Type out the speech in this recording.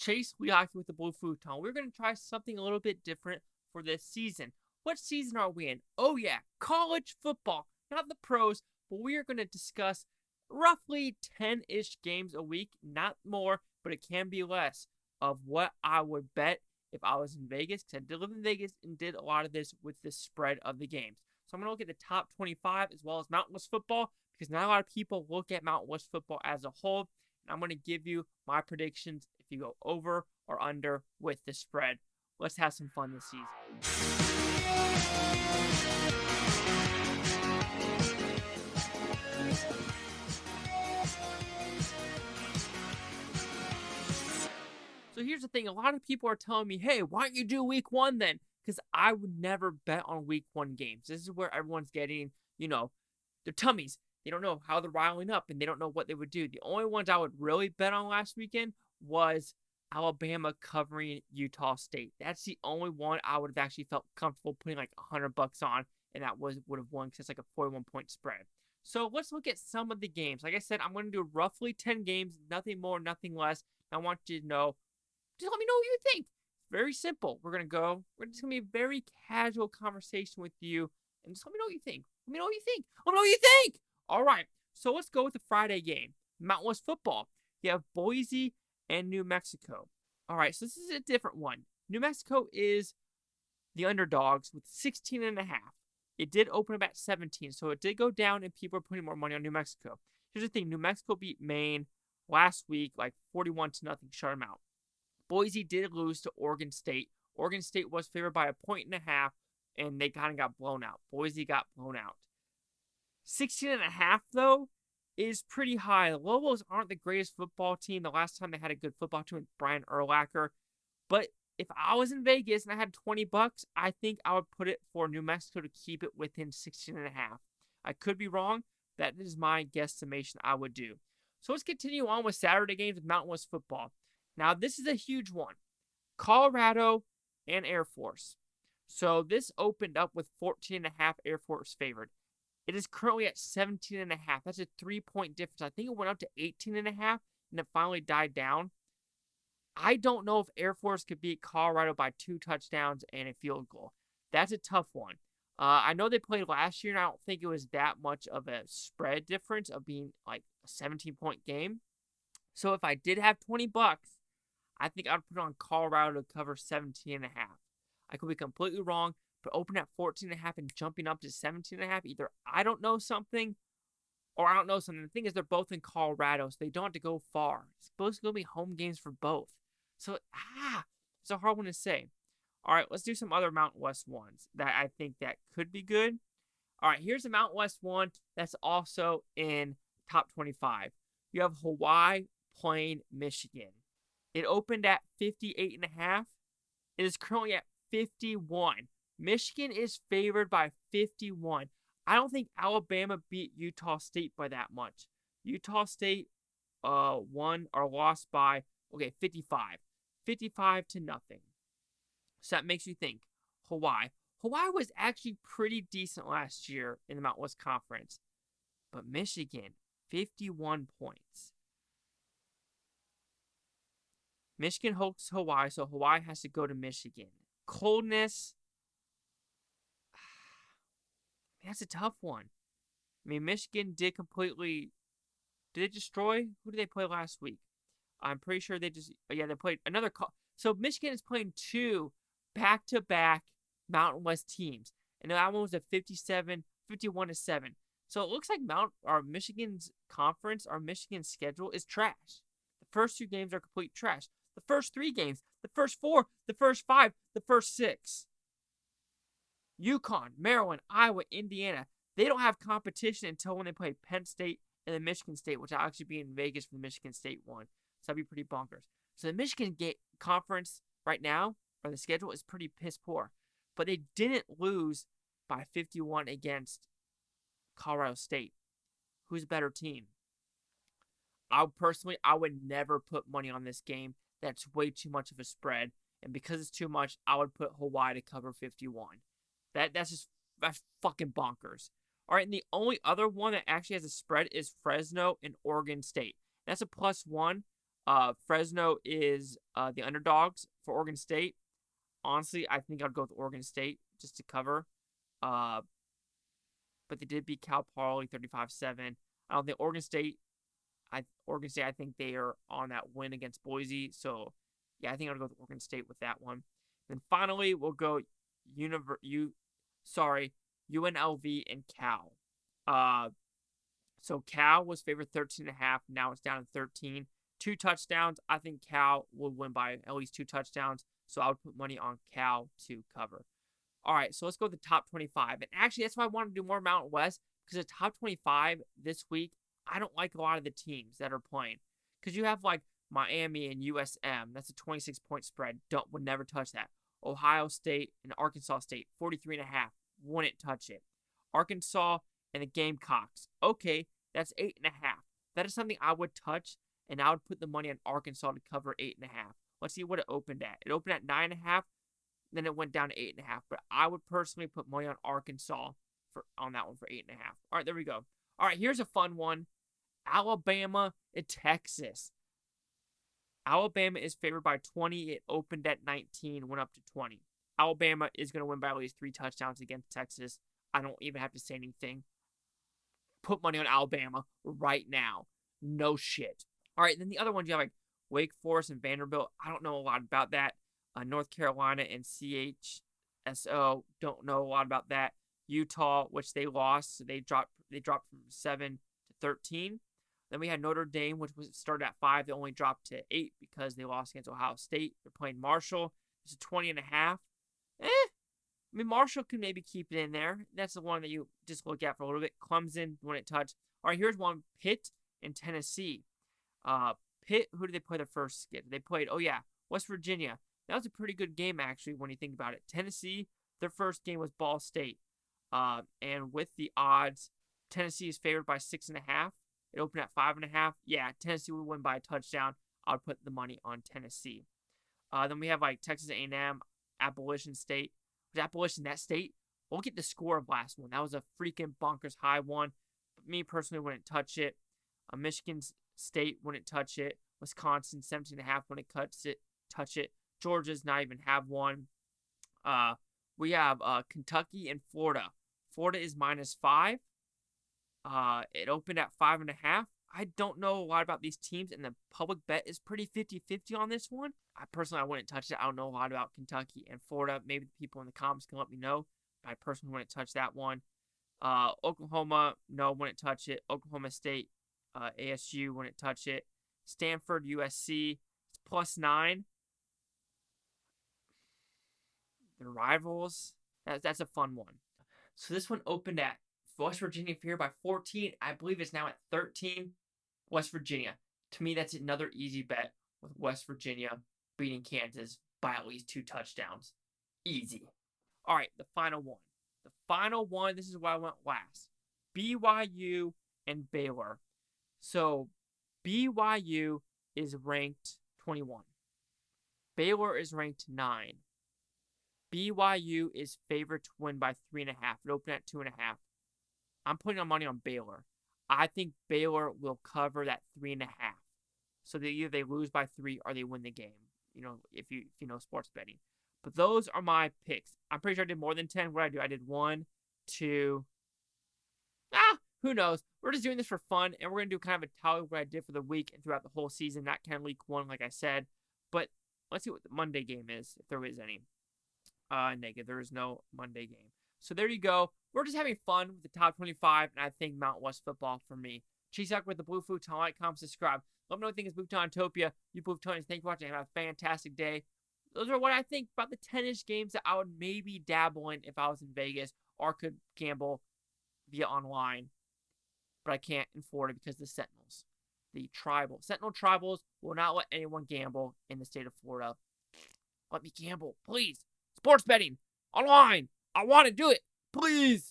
Chase Lehocky with the Blue Futon. We're going to try something a little bit different for this season. What season are we in? Oh yeah, college football. Not the pros, but we are going to discuss roughly 10-ish games a week. Not more, but it can be less, of what I would bet if I was in Vegas, because I did live in Vegas and did a lot of this with the spread of the games. So I'm going to look at the top 25 as well as Mountain West football, because not a lot of people look at Mountain West football as a whole. And I'm going to give you my predictions if you go over or under with the spread. Let's have some fun this season. So here's the thing. A lot of people are telling me, hey, why don't you do week one then? Because I would never bet on week one games. This is where everyone's getting, their tummies. They don't know how they're riling up, and they don't know what they would do. The only ones I would really bet on last weekend was Alabama covering Utah State. That's the only one I would have actually felt comfortable putting like $100 on, and that would have won because it's like a 41-point spread. So let's look at some of the games. Like I said, I'm going to do roughly 10 games, nothing more, nothing less. I want you to know, just let me know what you think. Very simple. We're just going to be a very casual conversation with you, and just let me know what you think. Let me know what you think. Let me know what you think. All right, so let's go with the Friday game. Mountain West football. You have Boise and New Mexico. All right, so this is a different one. New Mexico is the underdogs with 16.5. It did open up at 17, so it did go down, and people are putting more money on New Mexico. Here's the thing. New Mexico beat Maine last week, like 41-0, shut them out. Boise did lose to Oregon State. Oregon State was favored by 1.5, and they kind of got blown out. Boise got blown out. 16.5, though, is pretty high. The Lobos aren't the greatest football team. The last time they had a good football team with Brian Urlacher. But if I was in Vegas and I had $20, I think I would put it for New Mexico to keep it within 16.5. I could be wrong. That is my guesstimation I would do. So let's continue on with Saturday games with Mountain West football. Now, this is a huge one. Colorado and Air Force. So this opened up with 14.5 Air Force favored. It is currently at 17.5. That's a 3-point difference. I think it went up to 18.5 and it finally died down. I don't know if Air Force could beat Colorado by 2 touchdowns and a field goal. That's a tough one. I know they played last year, and I don't think it was that much of a spread difference of being like a 17-point game. So if I did have $20, I think I'd put on Colorado to cover 17.5. I could be completely wrong, but open at 14.5 and jumping up to 17.5, either I don't know something or I don't know something. The thing is, they're both in Colorado, so they don't have to go far. It's supposed to be home games for both. So, it's a hard one to say. All right, let's do some other Mountain West ones that I think that could be good. All right, here's a Mountain West one that's also in top 25. You have Hawaii playing Michigan. It opened at 58.5. It is currently at 51. Michigan is favored by 51. I don't think Alabama beat Utah State by that much. Utah State won or lost by 55. 55-0. So that makes you think Hawaii. Hawaii was actually pretty decent last year in the Mountain West Conference. But Michigan, 51 points. Michigan hosts Hawaii, so Hawaii has to go to Michigan. Coldness, that's a tough one. I mean, Michigan did they destroy? Who did they play last week? I'm pretty sure they played another. So Michigan is playing 2 back-to-back Mountain West teams. And that one was a 51-7. So it looks like Michigan's conference, or Michigan's schedule is trash. The first 2 games are complete trash. The first 3 games, the first 4, the first 5, the first 6. UConn, Maryland, Iowa, Indiana. They don't have competition until when they play Penn State and then Michigan State, which I'll actually be in Vegas for the Michigan State one. So that'd be pretty bonkers. So the Michigan conference right now, or the schedule, is pretty piss poor. But they didn't lose by 51 against Colorado State. Who's a better team? I would never put money on this game. That's way too much of a spread. And because it's too much, I would put Hawaii to cover 51. That's fucking bonkers. All right, and the only other one that actually has a spread is Fresno and Oregon State. That's a +1. Fresno is the underdogs for Oregon State. Honestly, I think I'd go with Oregon State just to cover. Uh, but they did beat Cal Poly 35-7. I don't think Oregon State, I think they are on that win against Boise. So, yeah, I think I'll go with Oregon State with that one. Then finally, we'll go UNLV and Cal. So Cal was favored 13.5. Now it's down to 13. 2 touchdowns. I think Cal will win by at least 2 touchdowns. So I would put money on Cal to cover. All right, so let's go to the top 25. And actually, that's why I want to do more Mountain West, because the top 25 this week, I don't like a lot of the teams that are playing. Because you have like Miami and USM. That's a 26-point spread. Would never touch that. Ohio State and Arkansas State, 43.5. Wouldn't touch it. Arkansas and the Gamecocks. Okay, that's 8.5. That is something I would touch, and I would put the money on Arkansas to cover 8.5. Let's see what it opened at. It opened at 9.5. Then it went down to 8.5. But I would personally put money on Arkansas on that one for 8.5. All right, there we go. All right, here's a fun one. Alabama and Texas. Alabama is favored by 20. It opened at 19, went up to 20. Alabama is going to win by at least 3 touchdowns against Texas. I don't even have to say anything. Put money on Alabama right now. No shit. All right, then the other ones you have like Wake Forest and Vanderbilt. I don't know a lot about that. North Carolina and CHSO. Don't know a lot about that. Utah, which they lost, so they dropped from 7 to 13. Then we had Notre Dame, which was started at 5. They only dropped to 8 because they lost against Ohio State. They're playing Marshall. It's a 20.5. I mean, Marshall could maybe keep it in there. That's the one that you just look at for a little bit. Clemson, when it touched. All right, here's one. Pitt and Tennessee. Pitt, who did they play their first skit? They played, West Virginia. That was a pretty good game, actually, when you think about it. Tennessee, their first game was Ball State. And with the odds, Tennessee is favored by 6.5. It opened at 5.5. Yeah, Tennessee would win by a touchdown. I would put the money on Tennessee. Then we have like Texas A&M, Appalachian State. Was Appalachian that state? We'll get the score of last one. That was a freaking bonkers high one. But me personally wouldn't touch it. Michigan State wouldn't touch it. Wisconsin 17.5 wouldn't touch it. Georgia's not even have one. We have Kentucky and Florida. Florida is -5. It opened at 5.5. I don't know a lot about these teams, and the public bet is pretty 50-50 on this one. I wouldn't touch it. I don't know a lot about Kentucky and Florida. Maybe the people in the comments can let me know. I personally wouldn't touch that one. Oklahoma, no, wouldn't touch it. Oklahoma State, ASU, wouldn't touch it. Stanford, USC, it's +9. The rivals, that's a fun one. So this one opened at West Virginia favored by 14. I believe it's now at 13. West Virginia. To me, that's another easy bet with West Virginia beating Kansas by at least 2 touchdowns. Easy. All right, the final one. The final one, this is why I went last. BYU and Baylor. So BYU is ranked 21. Baylor is ranked 9. BYU is favored to win by 3.5. It opened at 2.5. I'm putting on money on Baylor. I think Baylor will cover that 3.5. So either they lose by 3 or they win the game. You know, if you know sports betting. But those are my picks. I'm pretty sure I did more than 10. What did I do? I did 1, 2. Who knows? We're just doing this for fun, and we're going to do kind of a tally of what I did for the week and throughout the whole season. Not kind of week 1, like I said. But let's see what the Monday game is, if there is any. Negative. There is no Monday game. So there you go. We're just having fun with the top 25, and I think Mount West football for me. Cheese out with the Blue Futon. Like, comment, subscribe. Let me know what you think is Bhutontopia. You Bhutonians, thank you for watching. Have a fantastic day. Those are what I think about the 10-ish games that I would maybe dabble in if I was in Vegas or could gamble via online. But I can't in Florida because the Sentinels. The Sentinel Tribals will not let anyone gamble in the state of Florida. Let me gamble, please. Sports betting online. I want to do it. Please.